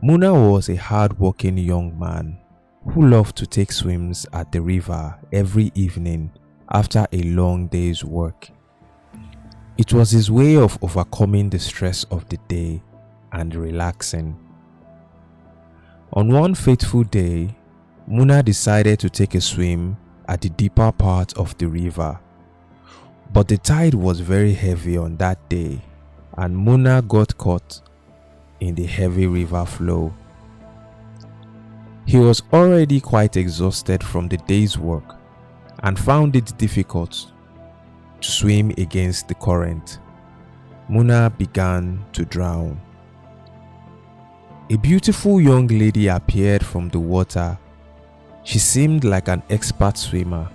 Muna was a hard-working young man who loved to take swims at the river every evening after a long day's work. It was his way of overcoming the stress of the day and relaxing. On one fateful day, Muna decided to take a swim at the deeper part of the river. But the tide was very heavy on that day, and Muna got caught in the heavy river flow. He was already quite exhausted from the day's work and found it difficult to swim against the current. Muna began to drown. A beautiful young lady appeared from the water. She seemed like an expert swimmer.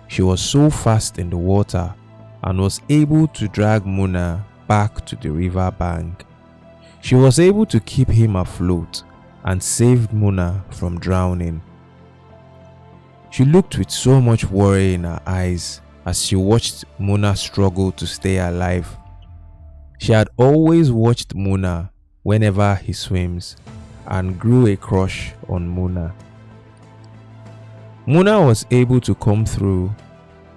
She was so fast in the water and was able to drag Muna back to the river bank. She was able to keep him afloat and saved Muna from drowning. She looked with so much worry in her eyes as she watched Muna struggle to stay alive. She had always watched Muna whenever he swims and grew a crush on Muna. Muna was able to come through,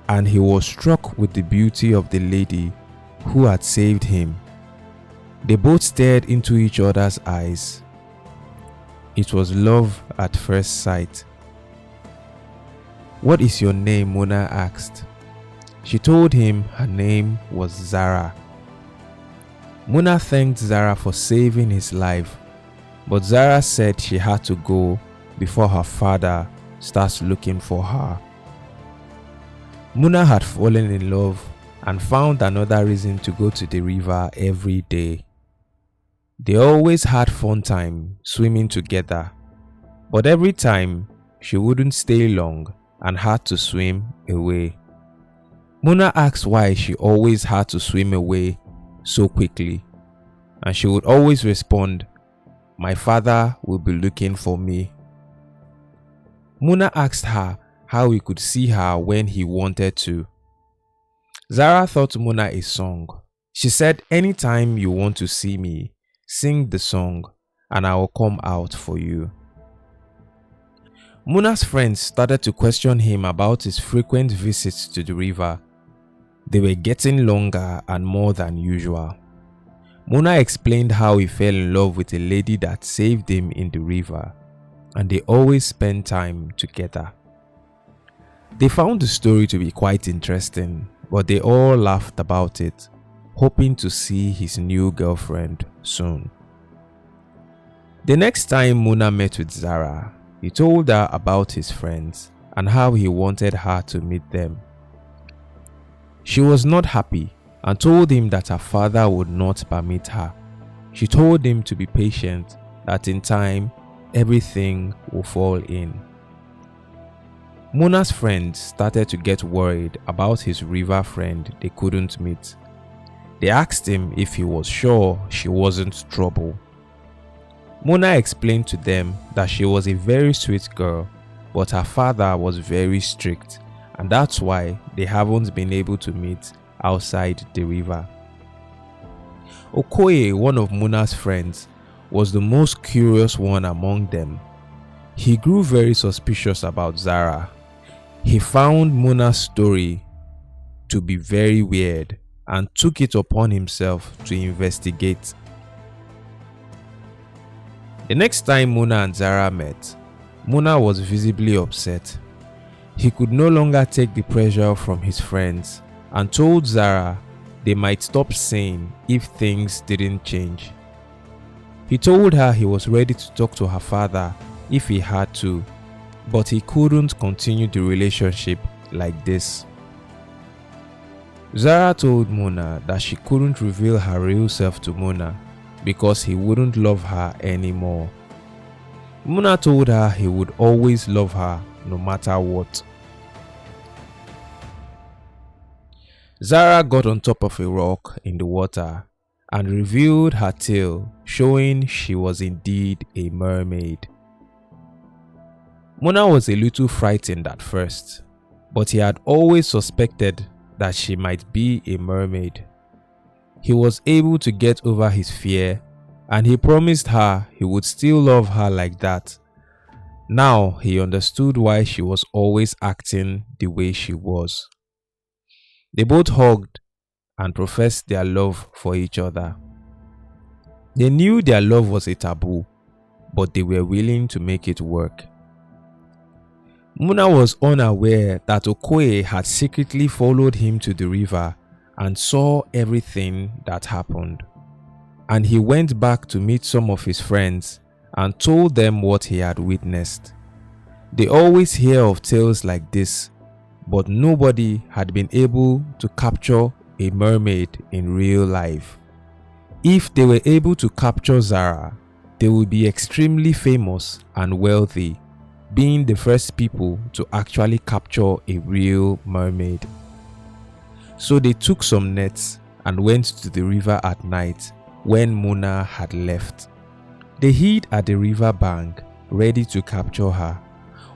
and he was struck with the beauty of the lady who had saved him. They both stared into each other's eyes. It was love at first sight. "What is your name?" Muna asked. She told him her name was Zara. Muna thanked Zara for saving his life, but Zara said she had to go before her father starts looking for her. Muna had fallen in love and found another reason to go to the river every day. They always had fun time swimming together, but every time she wouldn't stay long and had to swim away. Muna asked why she always had to swim away so quickly, and she would always respond, "My father will be looking for me." Muna asked her how he could see her when he wanted to. Zara taught Muna a song. She said, "Anytime you want to see me, sing the song and I will come out for you." Muna's friends started to question him about his frequent visits to the river. They were getting longer and more than usual. Muna explained how he fell in love with a lady that saved him in the river, and they always spent time together. They found the story to be quite interesting, but they all laughed about it, hoping to see his new girlfriend soon. The next time Muna met with Zara, he told her about his friends and how he wanted her to meet them. She was not happy and told him that her father would not permit her. She told him to be patient, that in time everything will fall in. Muna's friends started to get worried about his river friend they couldn't meet. They asked him if he was sure she wasn't trouble. Muna explained to them that she was a very sweet girl, but her father was very strict, and that's why they haven't been able to meet outside the river. Okoye, one of Muna's friends, was the most curious one among them. He grew very suspicious about Zara. He found Muna's story to be very weird and took it upon himself to investigate. The next time Muna and Zara met, Muna was visibly upset. He could no longer take the pressure from his friends and told Zara they might stop saying if things didn't change. He told her he was ready to talk to her father if he had to, but he couldn't continue the relationship like this. Zara told Muna that she couldn't reveal her real self to Muna because he wouldn't love her anymore. Muna told her he would always love her no matter what. Zara got on top of a rock in the water and revealed her tail, showing she was indeed a mermaid. Muna was a little frightened at first, but he had always suspected that she might be a mermaid. He was able to get over his fear and he promised her he would still love her like that. Now he understood why she was always acting the way she was. They both hugged and professed their love for each other. They knew their love was a taboo, but they were willing to make it work. Muna was unaware that Okoye had secretly followed him to the river and saw everything that happened. And he went back to meet some of his friends and told them what he had witnessed. They always hear of tales like this, but nobody had been able to capture a mermaid in real life. If they were able to capture Zara, they would be extremely famous and wealthy, being the first people to actually capture a real mermaid. So they took some nets and went to the river at night when Muna had left. They hid at the river bank, ready to capture her.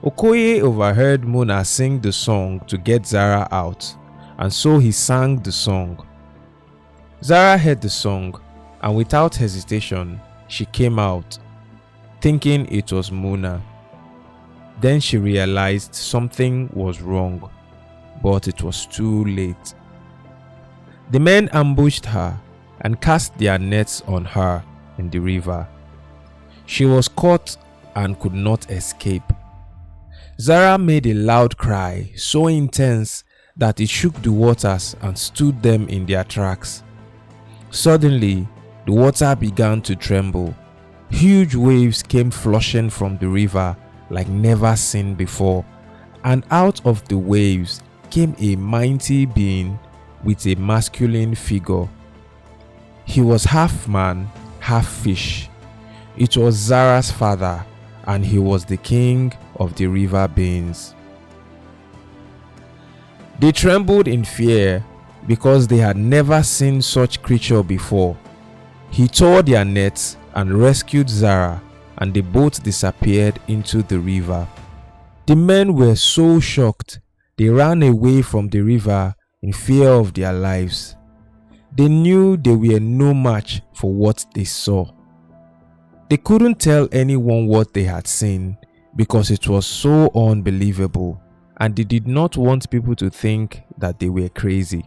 Okoye overheard Muna sing the song to get Zara out, and so he sang the song. Zara heard the song, and without hesitation, she came out, thinking it was Muna. Then she realized something was wrong, but it was too late. The men ambushed her and cast their nets on her in the river. She was caught and could not escape. Zara made a loud cry, so intense that it shook the waters and stood them in their tracks. Suddenly, the water began to tremble. Huge waves came flushing from the river like never seen before, and out of the waves came a mighty being with a masculine figure. He was half man, half fish. It was Zara's father, and he was the king of the river beings. They trembled in fear because they had never seen such creature before. He tore their nets and rescued Zara, and they both disappeared into the river. The men were so shocked, they ran away from the river in fear of their lives. They knew they were no match for what they saw. They couldn't tell anyone what they had seen because it was so unbelievable, and they did not want people to think that they were crazy.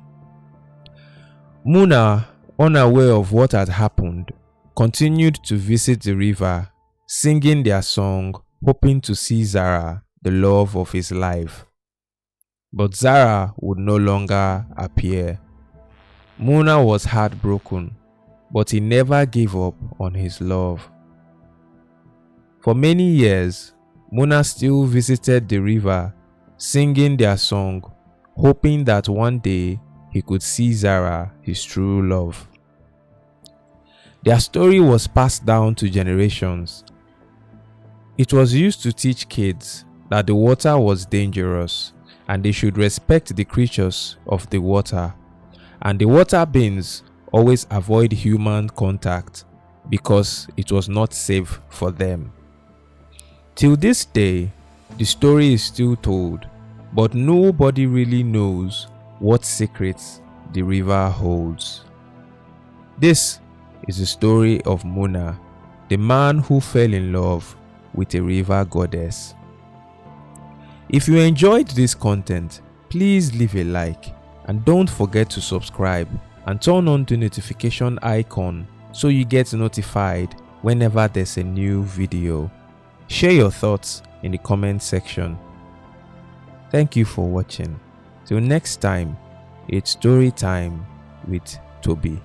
Muna, unaware of what had happened, continued to visit the river, singing their song, hoping to see Zara, the love of his life. But Zara would no longer appear. Muna was heartbroken, but he never gave up on his love. For many years, Muna still visited the river, singing their song, hoping that one day he could see Zara, his true love. Their story was passed down to generations. It was used to teach kids that the water was dangerous and they should respect the creatures of the water, and the water beings always avoid human contact because it was not safe for them. Till this day, the story is still told, but nobody really knows what secrets the river holds. This is the story of Muna, the man who fell in love with a river goddess. If you enjoyed this content, please leave a like and don't forget to subscribe and turn on the notification icon so you get notified whenever there's a new video. Share your thoughts in the comment section. Thank you for watching. Till next time, it's story time with Toby.